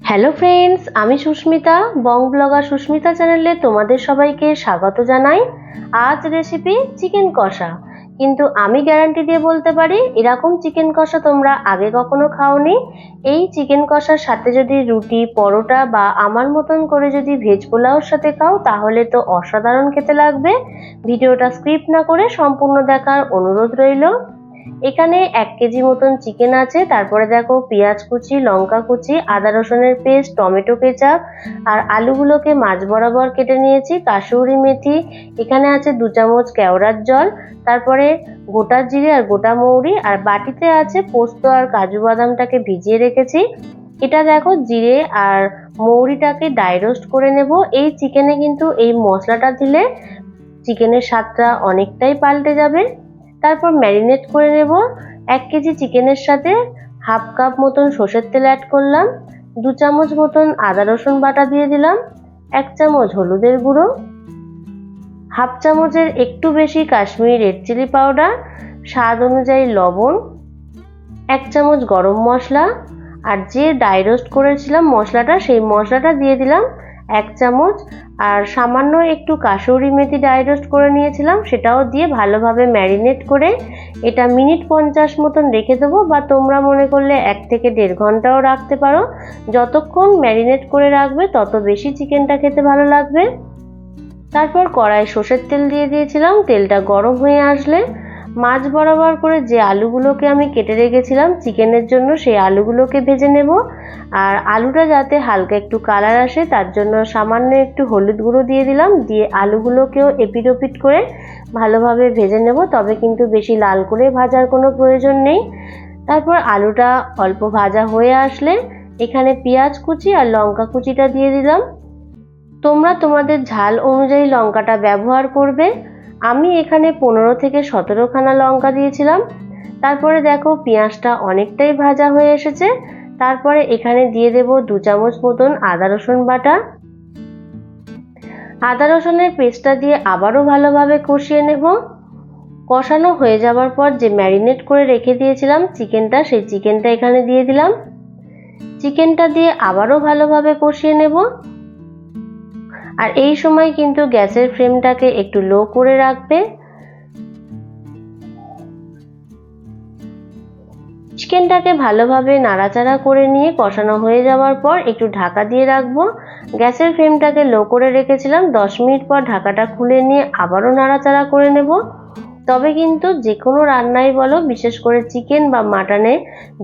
Hello friends, আমি সুস্মিতা, বং blogger Susmita চ্যানেলে তোমাদের সবাইকে স্বাগত জানাই। আজ রেসিপি চিকেন কষা। কিন্তু আমি গ্যারান্টি দিয়ে বলতে পারি এরকম চিকেন কষা তোমরা আগে কখনো খাওনি। এই চিকেন কষার সাথে যদি রুটি, পরোটা বা আমার মতন করে যদি ভেজ পোলাওর সাথে খাও তাহলে তো অসাধারণ খেতে লাগবে। ভিডিওটা স্কিপ না করে সম্পূর্ণ দেখার অনুরোধ রইল। এখানে 1 কেজি মতন চিকেন আছে। তারপরে দেখো পেঁয়াজ কুচি, লঙ্কা কুচি, আদা রসুনের পেস্ট, টমেটো কেচাপ আর আলুগুলোকে মাঝ বরাবর কেটে নিয়েছি। কাসুরি মেথি, এখানে আছে 2 চামচ কেওড়ার জল, তারপরে গোটা জিরে আর গোটা মৌরি, আর বাটিতে আছে পোস্ত আর কাজু বাদামটাকে ভিজিয়ে রেখেছি। এটা দেখো জিরে আর মৌরিটাকে ড্রাই রোস্ট করে নেব। এই চিকেনে কিন্তু এই মশলাটা দিলে চিকেনের স্বাদটা অনেকটাই পাল্টে যাবে। তারপর ম্যারিনেট করে নেব। 1 কেজি চিকেনের সাথে হাফ কাপ মতন সর্ষের তেল অ্যাড করলাম, 2 চামচ মতন আদা রসুন বাটা দিয়ে দিলাম, 1 চামচ হলুদের গুঁড়ো, হাফ চামচের একটু বেশি কাশ্মীরি রেড চিলি পাউডার, স্বাদ অনুযায়ী লবণ, 1 চামচ গরম মশলা, আর যে ড্রাই রোস্ট করেছিলাম মশলাটা সেই মশলাটা দিয়ে দিলাম 1 চামচ, আর সামান্য একটু কাসুরি মেথি ড্রাই রোস্ট করে নিয়েছিলাম সেটাও দিয়ে ভালোভাবে ম্যারিনেট করে এটা মিনিট 50 মতন রেখে দেবো, বা তোমরা মনে করলে 1 থেকে 1.5 ঘন্টাও রাখতে পারো। যতক্ষণ ম্যারিনেট করে রাখবে তত বেশি চিকেনটা খেতে ভালো লাগবে। তারপর কড়াই সর্ষের তেল দিয়ে দিয়েছিলাম। তেলটা গরম হয়ে আসলে মাঝ বরাবর করে যে আলুগুলোকে আমি কেটে রেখেছিলাম চিকেনের জন্য সেই আলুগুলোকে ভেজে নেব। আর আলুটা যাতে হালকা একটু কালার আসে তার জন্য সামান্য একটু হলুদ গুঁড়ো দিয়ে দিলাম, দিয়ে আলুগুলোকেও এপিট ওপিট করে ভালোভাবে ভেজে নেব, তবে কিন্তু বেশি লাল করে ভাজার কোনো প্রয়োজন নেই। তারপর আলুটা অল্প ভাজা হয়ে আসলে এখানে পেঁয়াজ কুচি আর লঙ্কা কুচিটা দিয়ে দিলাম। তোমরা তোমাদের ঝাল অনুযায়ী লঙ্কাটা ব্যবহার করবে। আমি এখানে 15 থেকে 17 খানা লঙ্কা দিয়েছিলাম। তারপরে দেখো পেঁয়াজটা অনেকটাই ভাজা হয়ে এসেছে। তারপরে এখানে দিয়ে দেব 2 চামচ মতন আদা রসুন বাটা। আদা রসুনের পেস্টটা দিয়ে আবারও ভালোভাবে কষিয়ে নেব। কষানো হয়ে যাওয়ার পর যে ম্যারিনেট করে রেখে দিয়েছিলাম চিকেনটা, সেই চিকেনটা এখানে দিয়ে দিলাম। চিকেনটা দিয়ে আবারও ভালোভাবে কষিয়ে নেব। আর এই সময় কিন্তু গ্যাসের ফ্লেমটাকে একটু লো করে রাখবে। চিকেনটাকে ভালোভাবে নাড়াচাড়া করে নিয়ে কষানো হয়ে যাওয়ার পর একটু ঢাকা দিয়ে রাখবো। গ্যাসের ফ্লেমটাকে লো করে রেখেছিলাম। 10 মিনিট পর ঢাকাটা খুলে নিয়ে আবারও নাড়াচাড়া করে নেব। তবে কিন্তু যে কোনো রান্নাই বলো, বিশেষ করে চিকেন বা মাটনে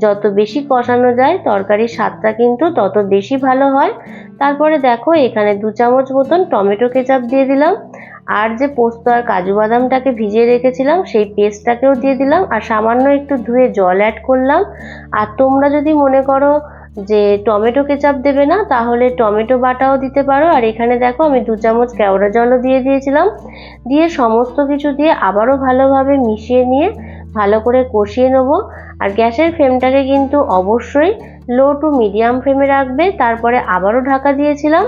যত বেশি কষানো যায় তরকারির স্বাদটা কিন্তু তত বেশি ভালো হয়। তারপরে দেখো এখানে 2 চামচ মতন টমেটো কেচাপ দিয়ে দিলাম, আর যে পোস্ত আর কাজু বাদামটাকে ভিজিয়ে রেখেছিলাম সেই পেস্টটাকেও দিয়ে দিলাম, আর সামান্য একটু ধুয়ে জল অ্যাড করলাম। আর তোমরা যদি মনে করো যে টমেটো কেচাপ দেবে না তাহলে টমেটো বাটাও দিতে পারো। আর এখানে দেখো আমি 2 চামচ কেওড়া জলও দিয়ে দিয়েছিলাম। দিয়ে সমস্ত কিছু দিয়ে আবারও ভালোভাবে মিশিয়ে নিয়ে ভালো করে কষিয়ে নেব। আর গ্যাসের ফ্লেমটাকে কিন্তু অবশ্যই লো টু মিডিয়াম ফ্লেমে রাখবে। তারপরে আবারও ঢাকা দিয়েছিলাম।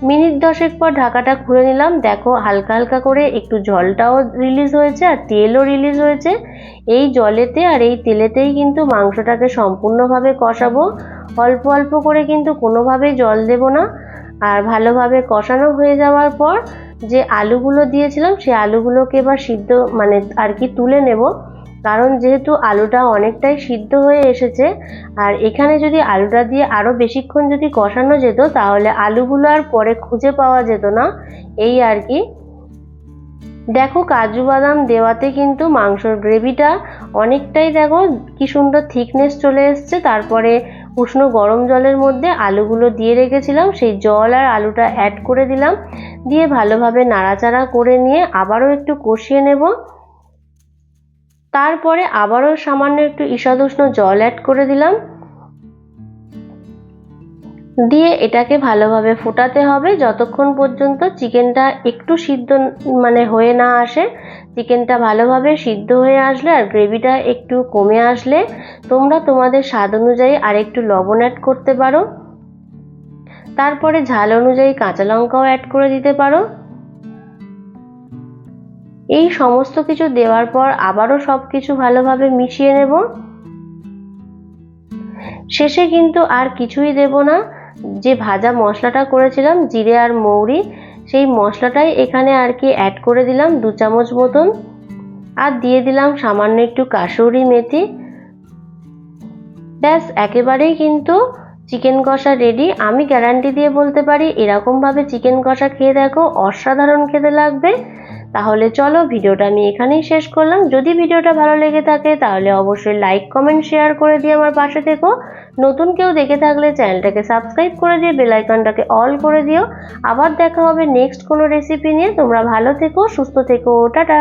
মিনিট 10 পর ঢাকাটা খুলে নিলাম। দেখো হালকা হালকা করে একটু জলটাও রিলিজ হয়েছে আর তেলও রিলিজ হয়েছে। এই জলেতে আর এই তেলেতেই কিন্তু মাংসটাকে সম্পূর্ণভাবে কষাবো। অল্প অল্প করে কিন্তু কোনোভাবেই জল দেব না। আর ভালোভাবে কষানো হয়ে যাওয়ার পর যে আলুগুলো দিয়েছিলাম সেই আলুগুলোকে এবার সিদ্ধ আর কি তুলে নেব, কারণ যেহেতু আলুটা অনেকটাই সিদ্ধ হয়ে এসেছে। আর এখানে যদি আলুটা দিয়ে আরো বেশিক্ষণ যদি কষানো যেত তাহলে আলুগুলো আর পরে খুঁজে পাওয়া যেত না, এই আর কি। দেখো কাজু বাদাম দেওয়াতে কিন্তু মাংসর গ্রেভিটা অনেকটাই দেখো কি সুন্দর থিকনেস চলে এসছে। তারপরে উষ্ণ গরম জলের মধ্যে আলুগুলো দিয়ে রেখেছিলাম সেই জল আর আলুটা অ্যাড করে দিলাম, দিয়ে ভালোভাবে নাড়াচাড়া করে নিয়ে আবারও একটু কষিয়ে নেব। তারপরে আবারও সামান্য একটু ঈষৎ উষ্ণ জল অ্যাড করে দিলাম, দিয়ে এটাকে ভালোভাবে ফোটাতে হবে যতক্ষণ পর্যন্ত চিকেনটা একটু সিদ্ধ হয়ে না আসে। চিকেনটা ভালোভাবে সিদ্ধ হয়ে আসলে আর গ্রেভিটা একটু কমে আসলে তোমরা তোমাদের স্বাদ অনুযায়ী আর একটু লবণ অ্যাড করতে পারো। তারপরে ঝাল অনুযায়ী কাঁচা লঙ্কাও অ্যাড করে দিতে পারো। এই সমস্ত কিছু দেওয়ার পর আবারও সবকিছু ভালোভাবে মিশিয়ে নেব। শেষে কিন্তু আর কিছুই দেব না, যে ভাজা মশলাটা করেছিলাম জিরে আর মৌরি, সেই মশলাটাই এখানে আর কি অ্যাড করে দিলাম 2 চামচ মতন। আর দিয়ে দিলাম সামান্য একটু কাসুরি মেথি। ব্যাস একেবারেই কিন্তু চিকেন কষা রেডি। আমি গ্যারান্টি দিয়ে বলতে পারি এরকমভাবে চিকেন কষা খেয়ে দেখো, অসাধারণ খেতে লাগবে। তাহলে চলো ভিডিওটা আমি এখানেই শেষ করলাম। যদি ভিডিওটা ভালো লেগে থাকে তাহলে অবশ্যই লাইক কমেন্ট শেয়ার করে দিয়ে আমার পাশে থেকো। নতুন কেউ দেখে থাকলে চ্যানেলটাকে সাবস্ক্রাইব করে দিয়ে বেল আইকনটাকে অল করে দিও। আবার দেখা হবে নেক্সট কোনো রেসিপি নিয়ে। তোমরা ভালো থেকো, সুস্থ থেকো, টাটা।